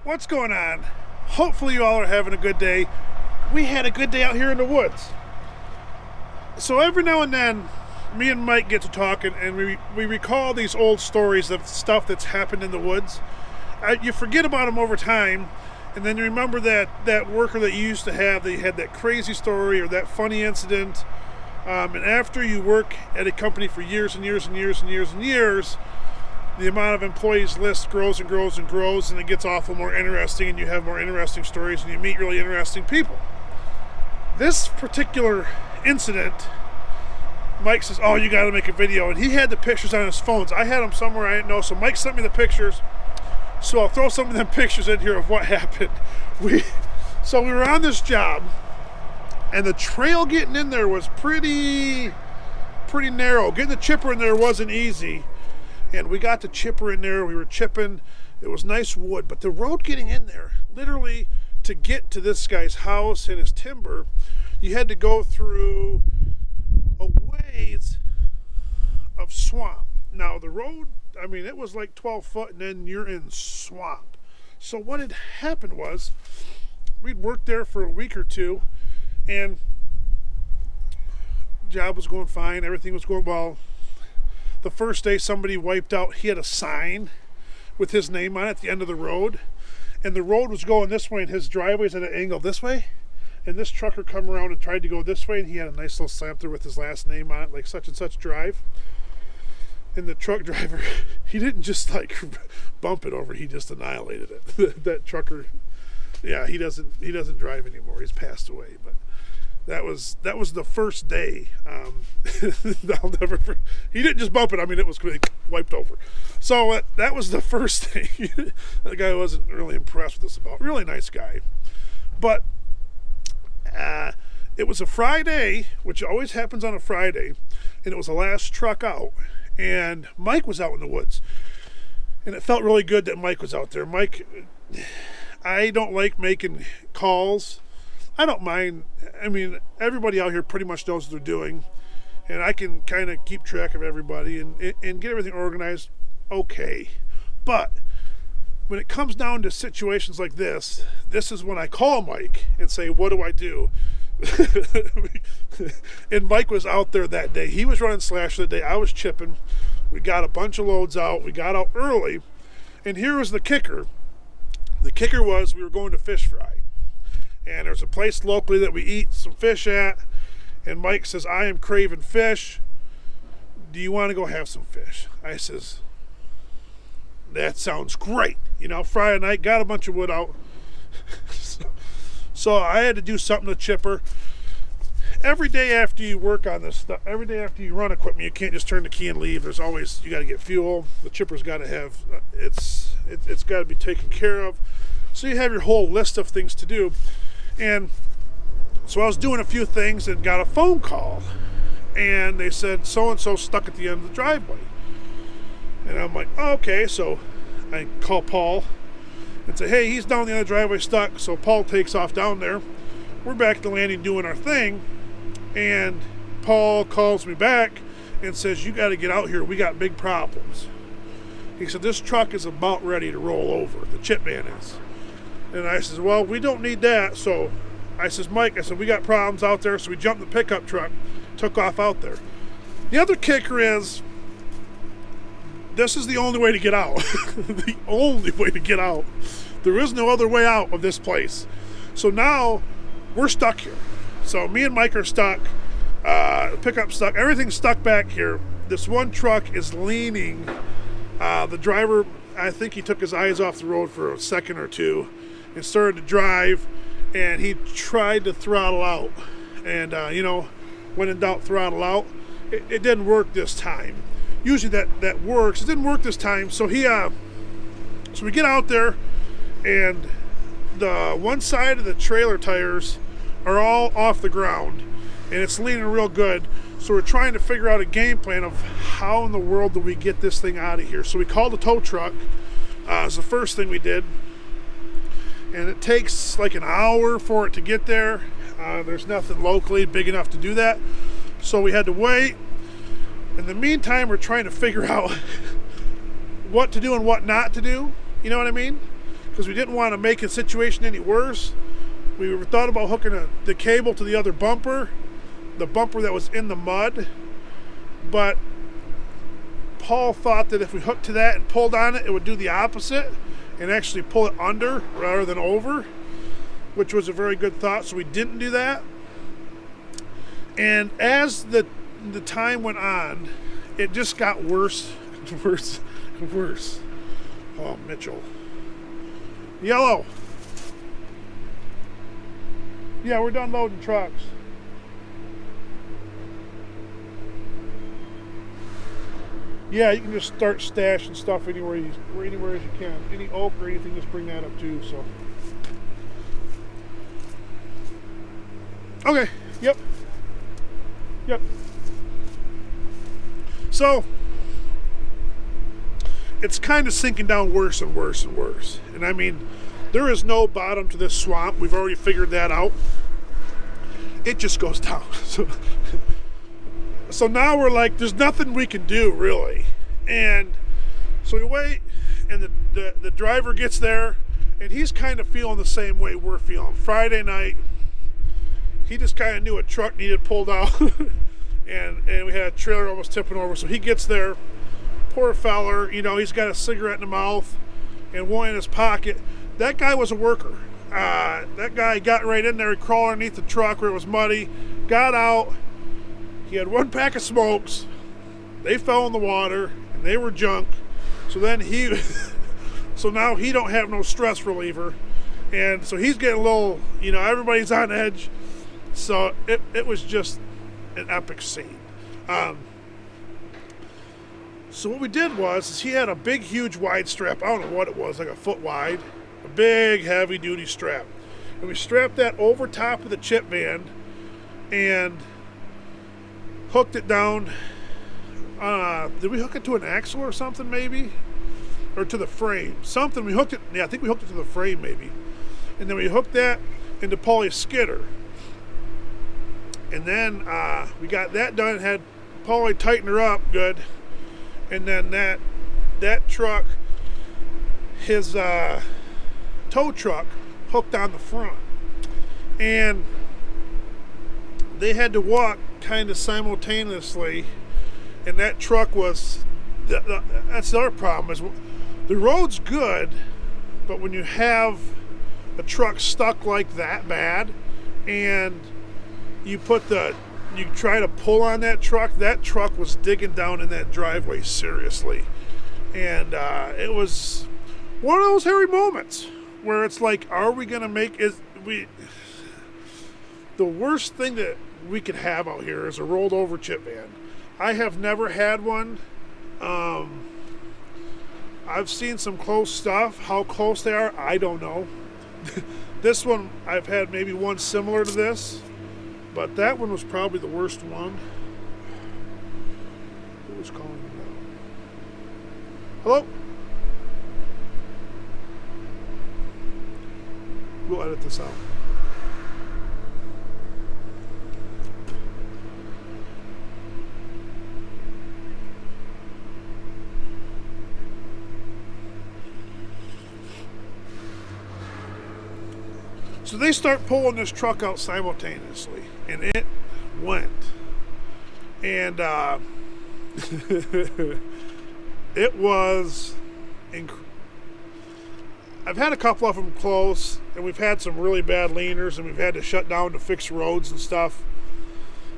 What's going on? Hopefully you all are having a good day. We had a good day out here in the woods. So every now and then, me and Mike get to talking and we recall these old stories of stuff that's happened in the woods. You forget about them over time, and then you remember that worker that you used to have, that you had that crazy story or that funny incident. And after you work at a company for years and years and years and years and years, the amount of employees list grows and grows and grows, and it gets awful more interesting, and you have more interesting stories, and you meet really interesting people. This particular incident, Mike says, oh, you got to make a video, and he had the pictures on his phones. I had them somewhere I didn't know, so Mike sent me the pictures, so I'll throw some of them pictures in here of what happened. So we were on this job, and the trail getting in there was pretty narrow. Getting the chipper in there wasn't easy. And we got the chipper in there, we were chipping, it was nice wood, but the road getting in there, literally to get to this guy's house and his timber, you had to go through a ways of swamp. Now the road, I mean, it was like 12 foot and then you're in swamp. So what had happened was, we'd worked there for a week or two, and job was going fine, everything was going well. The first day somebody wiped out, he had a sign with his name on it at the end of the road, and the road was going this way and his driveway's at an angle this way, and this trucker come around and tried to go this way, and he had a nice little slamp there with his last name on it, like such and such drive. And the truck driver, he didn't just like bump it over, he just annihilated it. That trucker, yeah, he doesn't drive anymore, he's passed away. But that was the first day. I'll never. He didn't just bump it. I mean, it was wiped over. So that was the first thing. The guy wasn't really impressed with us about. Really nice guy, but it was a Friday, which always happens on a Friday, and it was the last truck out, and Mike was out in the woods, and it felt really good that Mike was out there. Mike, I don't like making calls. I don't mind. I mean, everybody out here pretty much knows what they're doing, and I can kind of keep track of everybody and get everything organized okay. But when it comes down to situations like this is when I call Mike and say, what do I do? And Mike was out there that day. He was running slash the day. I was chipping. We got a bunch of loads out. We got out early. And here was the kicker. The kicker was we were going to fish fry. And there's a place locally that we eat some fish at, and Mike says, I am craving fish. Do you want to go have some fish? I says, that sounds great. You know, Friday night, got a bunch of wood out. So I had to do something to chipper. Every day after you work on this stuff, every day after you run equipment, you can't just turn the key and leave. There's always, you got to get fuel. The chipper's got to have, it's got to be taken care of. So you have your whole list of things to do. And so I was doing a few things and got a phone call, and they said so-and-so stuck at the end of the driveway. And I'm like, oh, okay. So I call Paul and say, hey, he's down the end of the driveway stuck. So Paul takes off down there. We're back at the landing doing our thing, and Paul calls me back and says, you got to get out here, we got big problems. He said, this truck is about ready to roll over, the chip man is. And I says, well, we don't need that. So I says, Mike, I said, we got problems out there. So we jumped the pickup truck, took off out there. The other kicker is, this is the only way to get out. The only way to get out. There is no other way out of this place. So now we're stuck here. So me and Mike are stuck. Pickup stuck. Everything's stuck back here. This one truck is leaning. The driver, I think he took his eyes off the road for a second or two and started to drive, and he tried to throttle out, and you know, when in doubt, throttle out. It didn't work this time. Usually that works. It didn't work this time. So so we get out there, and the one side of the trailer tires are all off the ground, and it's leaning real good. So we're trying to figure out a game plan of how in the world do we get this thing out of here. So we called a tow truck. It's the first thing we did. And it takes like an hour for it to get there. There's nothing locally big enough to do that. So we had to wait. In the meantime, we're trying to figure out what to do and what not to do. You know what I mean? because we didn't want to make the situation any worse. We thought about hooking the cable to the other bumper, the bumper that was in the mud, but Paul thought that if we hooked to that and pulled on it, it would do the opposite and actually pull it under rather than over, which was a very good thought, so we didn't do that. And as the time went on, it just got worse and worse and worse. Oh, Mitchell. Yellow. Yeah, we're done loading trucks. Yeah, you can just start stashing stuff anywhere as you can. Any oak or anything, just bring that up too. So, okay, yep. So it's kind of sinking down worse and worse and worse. And I mean, there is no bottom to this swamp. We've already figured that out. It just goes down. So now we're like, there's nothing we can do really. And so we wait, and the driver gets there, and he's kind of feeling the same way we're feeling. Friday night, he just kind of knew a truck needed pulled out, and we had a trailer almost tipping over. So he gets there, poor feller, he's got a cigarette in the mouth and one in his pocket. That guy was a worker. That guy got right in there, he crawled underneath the truck where it was muddy, got out. He had one pack of smokes. They fell in the water and they were junk. So then so now he don't have no stress reliever, and so he's getting a little, everybody's on edge. So it was just an epic scene. So what we did was he had a big, huge, wide strap. I don't know what it was, like a foot wide, a big, heavy-duty strap, and we strapped that over top of the chip van and hooked it down. Did we hook it to an axle or something, maybe? Or to the frame? Something. We hooked it. Yeah, I think we hooked it to the frame, maybe. And then we hooked that into Paulie's skidder. And then we got that done and had Paulie tighten her up good. And then that truck, his tow truck, hooked on the front. And they had to walk kind of simultaneously, and that truck was that's the other problem, is the road's good, but when you have a truck stuck like that bad and you try to pull on that truck was digging down in that driveway seriously. And it was one of those hairy moments where it's like, are we gonna make the worst thing that we could have out here is a rolled over chip van. I have never had one. I've seen some close stuff. How close they are, I don't know. This one, I've had maybe one similar to this, but that one was probably the worst one. Who was calling me now? Hello? We'll edit this out. So they start pulling this truck out simultaneously, and it went. And it was I've had a couple of them close, and we've had some really bad leaners, and we've had to shut down to fix roads and stuff.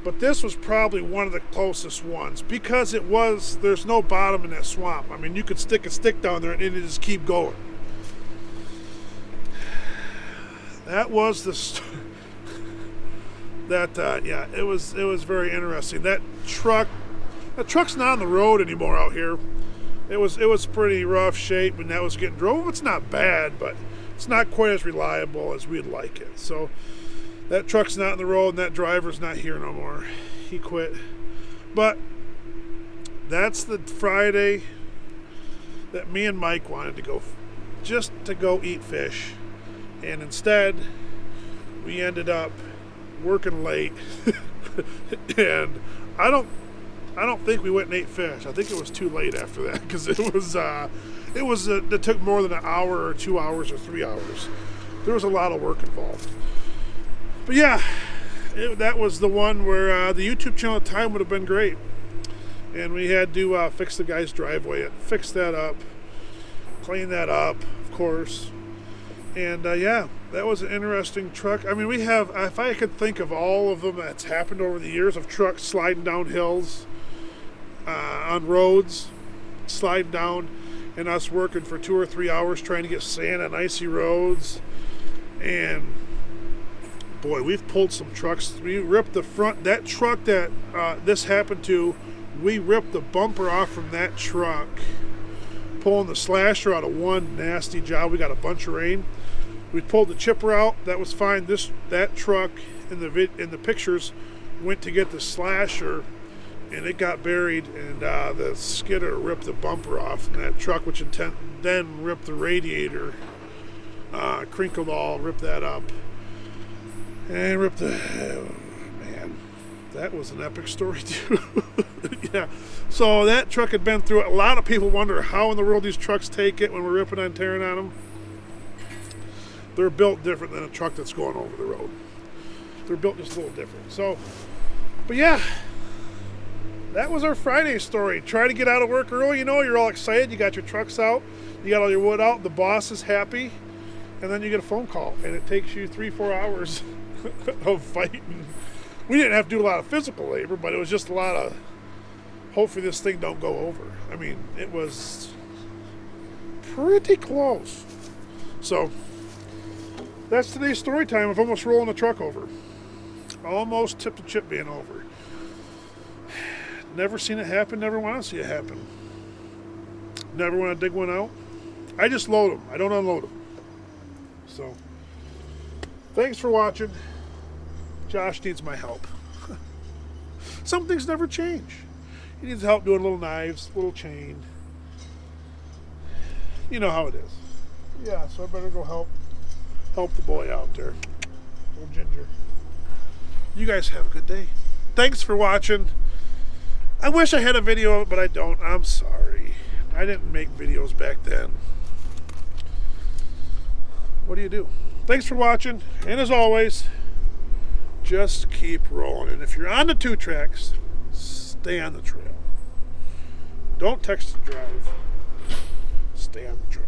But this was probably one of the closest ones, because there's no bottom in that swamp. I mean, you could stick a stick down there and it just keep going. That was it was very interesting. That truck's not on the road anymore out here. It was pretty rough shape, and that was getting drove. It's not bad, but it's not quite as reliable as we'd like it. So that truck's not on the road, and that driver's not here no more. He quit. But that's the Friday that me and Mike wanted to go, just to go eat fish. And instead, we ended up working late. And I don't think we went and ate fish. I think it was too late after that, because it it took more than an hour or 2 hours or 3 hours. There was a lot of work involved. But yeah, that was the one where the YouTube channel at the time would have been great. And we had to fix the guy's driveway, fix that up, clean that up, of course. And yeah, that was an interesting truck. I mean, we have, if I could think of all of them that's happened over the years of trucks sliding down hills, on roads, sliding down, and us working for 2 or 3 hours trying to get sand on icy roads. And boy, we've pulled some trucks. We ripped the front, that truck that this happened to, we ripped the bumper off from that truck, pulling the slasher out of one nasty job. We got a bunch of rain. We pulled the chipper out. That was fine. That truck in the pictures went to get the slasher, and it got buried, and the skidder ripped the bumper off from that truck, which then ripped the radiator, crinkled all, ripped that up, and ripped the... man, that was an epic story too. Yeah, so that truck had been through it. A lot of people wonder how in the world these trucks take it when we're ripping and tearing on them. They're built different than a truck that's going over the road. They're built just a little different. So, but yeah, that was our Friday story. Try to get out of work early. You know, you're all excited. You got your trucks out. You got all your wood out. The boss is happy. And then you get a phone call. And it takes you 3-4 hours of fighting. We didn't have to do a lot of physical labor, but it was just a lot of, hopefully this thing don't go over. I mean, it was pretty close. So, that's today's story time of almost rolling a truck over. Almost tipped a chip van over. Never seen it happen, never want to see it happen. Never want to dig one out. I just load them. I don't unload them. So, thanks for watching. Josh needs my help. Some things never change. He needs help doing little knives, little chain. You know how it is. Yeah, so I better go help the boy out there. Little Ginger. You guys have a good day. Thanks for watching. I wish I had a video, but I don't. I'm sorry. I didn't make videos back then. What do you do? Thanks for watching. And as always, just keep rolling. And if you're on the 2 tracks, stay on the trail. Don't text and drive. Stay on the trail.